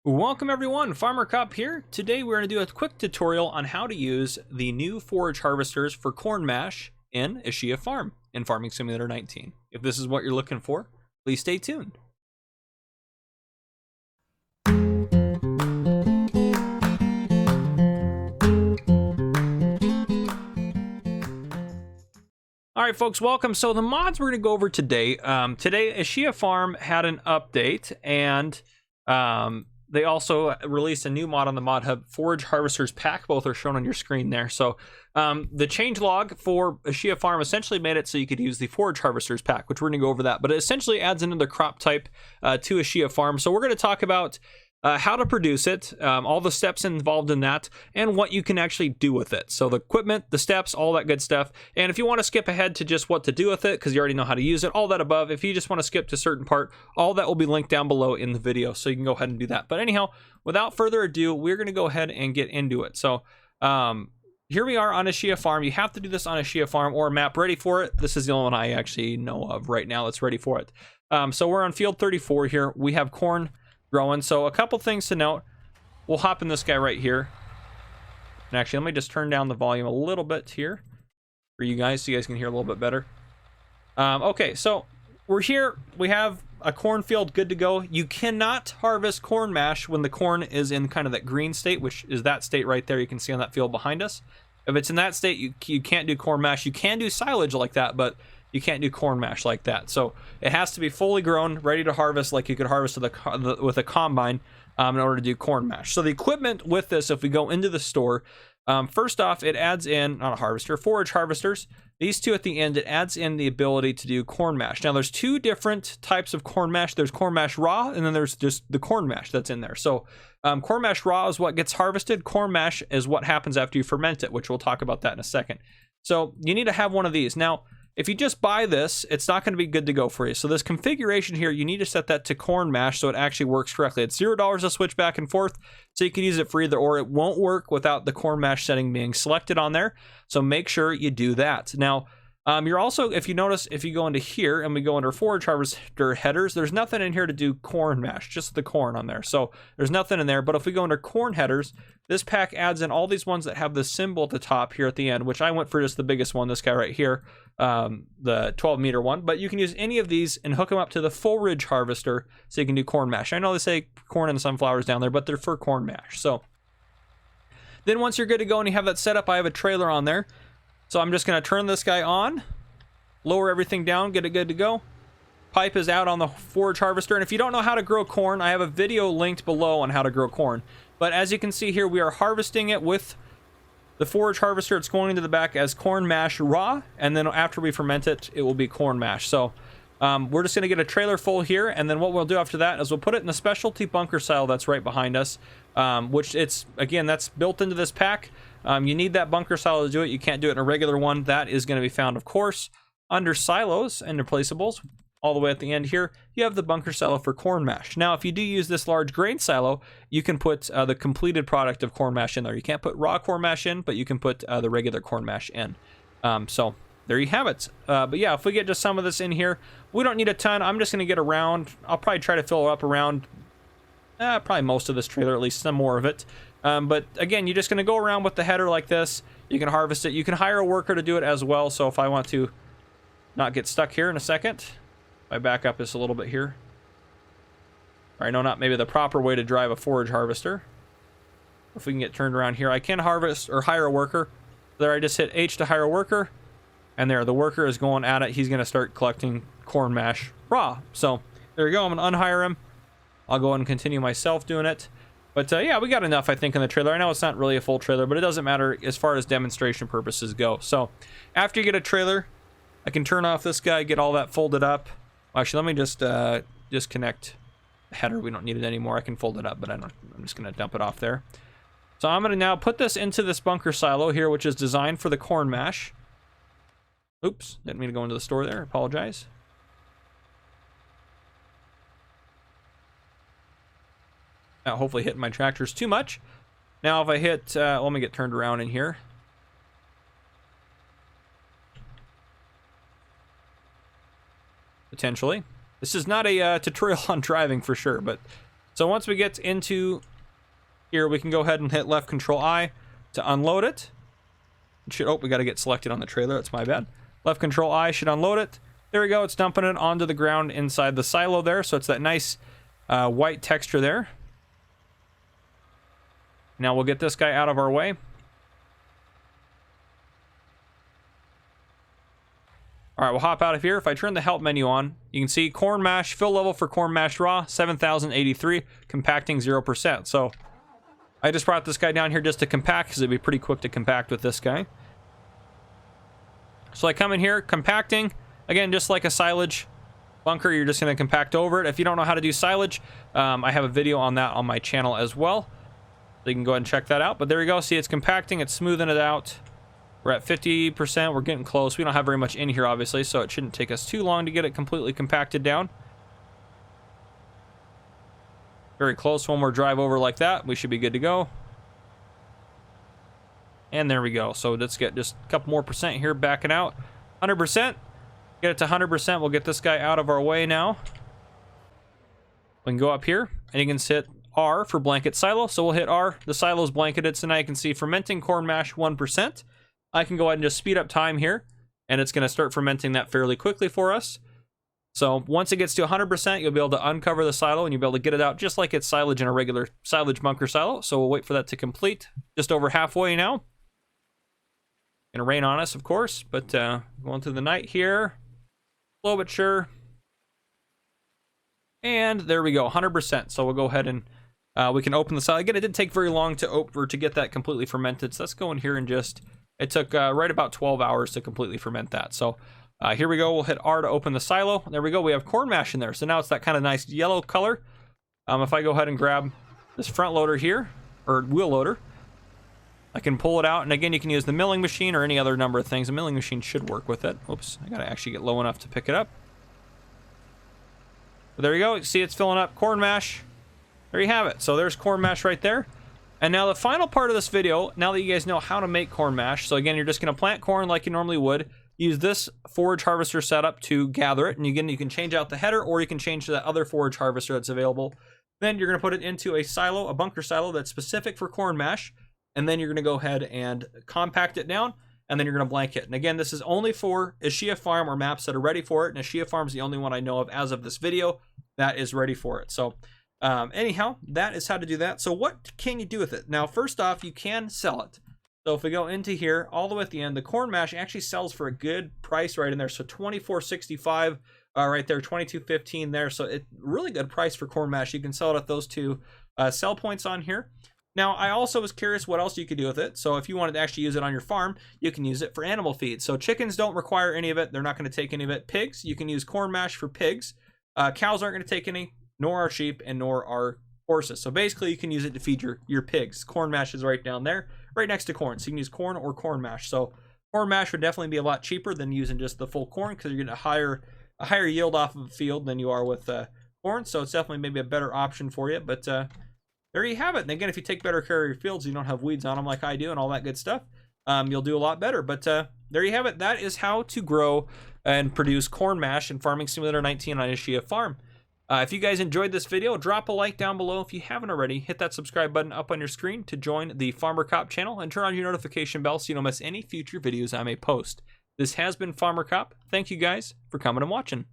Welcome everyone, Farmer Cop here. Today we're going to do a quick tutorial on how to use the new forage harvesters for corn mash in Ischia Farm in Farming Simulator 19. If this is what you're looking for, please stay tuned. Alright folks, welcome. So the mods we're going to go over today, Ischia Farm had an update, and they also released a new mod on the mod hub, Forage Harvesters Pack. Both are shown on your screen there. So the changelog for Ischia Farm essentially made it so you could use the Forage Harvesters Pack, which we're going to go over that. But it essentially adds another crop type to Ischia Farm. So we're going to talk about how to produce it, all the steps involved in that, and what you can actually do with it. So the equipment, the steps, all that good stuff. And if you want to skip ahead to just what to do with it, because you already know how to use it, all that above. If you just want to skip to a certain part, all that will be linked down below in the video, so you can go ahead and do that. But anyhow, without further ado, we're going to go ahead and get into it. So here we are on Ischia Farm. You have to do this on Ischia Farm or a map ready for it. This is the only one I actually know of right now that's ready for it. So we're on field 34 here. We have corn growing. So a couple things to note. We'll hop in this guy right here. And actually, let me just turn down the volume a little bit here for you guys so you guys can hear a little bit better. Okay, so we're here. We have a cornfield good to go. You cannot harvest corn mash when the corn is in kind of that green state, which is that state right there. You can see on that field behind us. If it's in that state, you can't do corn mash. You can do silage like that, but you can't do corn mash like that. So it has to be fully grown, ready to harvest, like you could harvest with a combine in order to do corn mash. So the equipment with this, if we go into the store, first off, it adds in, not a harvester, forage harvesters. These two at the end, it adds in the ability to do corn mash. Now there's two different types of corn mash. There's corn mash raw, and then there's just the corn mash that's in there. So corn mash raw is what gets harvested. Corn mash is what happens after you ferment it, which we'll talk about that in a second. So you need to have one of these. Now, if you just buy this, it's not going to be good to go for you. So this configuration here, you need to set that to corn mash so it actually works correctly. It's $0 to switch back and forth, so you can use it for either or. It won't work without the corn mash setting being selected on there. So make sure you do that. Now, you're also, if you notice, if you go into here and we go under forage harvester headers, there's nothing in here to do corn mash, just the corn on there. So there's nothing in there. But if we go under corn headers, this pack adds in all these ones that have the symbol at the top here at the end, which I went for just the biggest one, this guy right here, the 12-meter one. But you can use any of these and hook them up to the forage harvester so you can do corn mash. I know they say corn and sunflowers down there, but they're for corn mash. So then once you're good to go and you have that set up, I have a trailer on there. So I'm just going to turn this guy on, lower everything down, get it good to go. Pipe is out on the forage harvester. And if you don't know how to grow corn, I have a video linked below on how to grow corn. But as you can see here, we are harvesting it with the forage harvester. It's going into the back as corn mash raw. And then after we ferment it, it will be corn mash. So we're just going to get a trailer full here. And then what we'll do after that is we'll put it in the specialty bunker silo that's right behind us. Which it's, again, that's built into this pack. You need that bunker silo to do it. You can't do it in a regular one. That is going to be found, of course, under silos and replaceables. All the way at the end here, you have the bunker silo for corn mash. Now, if you do use this large grain silo, you can put the completed product of corn mash in there. You can't put raw corn mash in, but you can put the regular corn mash in. So there you have it. But yeah, if we get just some of this in here, we don't need a ton. I'm just going to get around. I'll probably try to fill up around probably most of this trailer, at least some more of it. But again, you're just going to go around with the header like this. You can harvest it. You can hire a worker to do it as well. So if I want to not get stuck here in a second, if I back up this a little bit here. Or I know not maybe the proper way to drive a forage harvester. If we can get turned around here, I can harvest or hire a worker. There, I just hit H to hire a worker. And there, the worker is going at it. He's going to start collecting corn mash raw. So there you go. I'm going to unhire him. I'll go ahead and continue myself doing it. But yeah, we got enough, I think, in the trailer. I know it's not really a full trailer, but it doesn't matter as far as demonstration purposes go. So after you get a trailer, I can turn off this guy, get all that folded up. Actually, let me just connect the header. We don't need it anymore. I can fold it up, but I'm just going to dump it off there. So I'm going to now put this into this bunker silo here, which is designed for the corn mash. Oops, didn't mean to go into the store there. Apologize. Not hopefully hitting my tractors too much. Now if I hit, let me get turned around in here. Potentially. This is not a tutorial on driving for sure, but So once we get into here, we can go ahead and hit left Control I to unload it. Oh, we got to get selected on the trailer. That's my bad. Left Control I should unload it. There we go. It's dumping it onto the ground inside the silo there. So it's that nice white texture there. Now we'll get this guy out of our way. All right, we'll hop out of here. If I turn the help menu on, you can see corn mash, fill level for corn mash raw, 7,083, compacting 0%. So I just brought this guy down here just to compact because it'd be pretty quick to compact with this guy. So I come in here, compacting. Again, just like a silage bunker, you're just going to compact over it. If you don't know how to do silage, I have a video on that on my channel as well. So you can go ahead and check that out. But there you go. See, it's compacting. It's smoothing it out. We're at 50%. We're getting close. We don't have very much in here, obviously, so it shouldn't take us too long to get it completely compacted down. Very close. One more drive over like that. We should be good to go. And there we go. So let's get just a couple more percent here, backing out. 100%. Get it to 100%. We'll get this guy out of our way now. We can go up here, and you can hit R for blanket silo. So we'll hit R. The silo is blanketed, so now you can see fermenting corn mash 1%. I can go ahead and just speed up time here, and it's going to start fermenting that fairly quickly for us. So once it gets to 100%, you'll be able to uncover the silo, and you'll be able to get it out just like it's silage in a regular silage bunker silo. So we'll wait for that to complete. Just over halfway now. Gonna rain on us, of course, but going through the night here. Slow but sure. And there we go, 100%. So we'll go ahead and we can open the silo. Again, it didn't take very long to get that completely fermented. So let's go in here and just... It took right about 12 hours to completely ferment that. So here we go. We'll hit R to open the silo. There we go. We have corn mash in there. So now it's that kind of nice yellow color. If I go ahead and grab this front loader here, or wheel loader, I can pull it out. And again, you can use the milling machine or any other number of things. The milling machine should work with it. Oops, I got to actually get low enough to pick it up. But there you go. You see it's filling up corn mash. There you have it. So there's corn mash right there. And now the final part of this video, now that you guys know how to make corn mash, so again, you're just going to plant corn like you normally would, use this forage harvester setup to gather it, and again, you can change out the header, or you can change to that other forage harvester that's available. Then you're going to put it into a silo, a bunker silo that's specific for corn mash, and then you're going to go ahead and compact it down, and then you're going to blanket. And again, this is only for Ischia Farm or maps that are ready for it, and Ischia Farm is the only one I know of as of this video that is ready for it. So anyhow, that is how to do that. So what can you do with it? Now, first off, you can sell it. So if we go into here, all the way at the end, the corn mash actually sells for a good price right in there. So $24.65 right there, $22.15 there. So it's really good price for corn mash. You can sell it at those two sell points on here. Now, I also was curious what else you could do with it. So if you wanted to actually use it on your farm, you can use it for animal feed. So chickens don't require any of it. They're not going to take any of it. Pigs, you can use corn mash for pigs. Cows aren't going to take any, nor our sheep, and nor our horses. So basically, you can use it to feed your pigs. Corn mash is right down there, right next to corn. So you can use corn or corn mash. So corn mash would definitely be a lot cheaper than using just the full corn, because you're getting a higher yield off of a field than you are with corn. So it's definitely maybe a better option for you. But there you have it. And again, if you take better care of your fields, you don't have weeds on them like I do and all that good stuff, you'll do a lot better. But there you have it. That is how to grow and produce corn mash in Farming Simulator 19 on Ischia Farm. If you guys enjoyed this video, drop a like down below. If you haven't already, hit that subscribe button up on your screen to join the Farmer Cop channel, and turn on your notification bell so you don't miss any future videos I may post. This has been Farmer Cop. Thank you guys for coming and watching.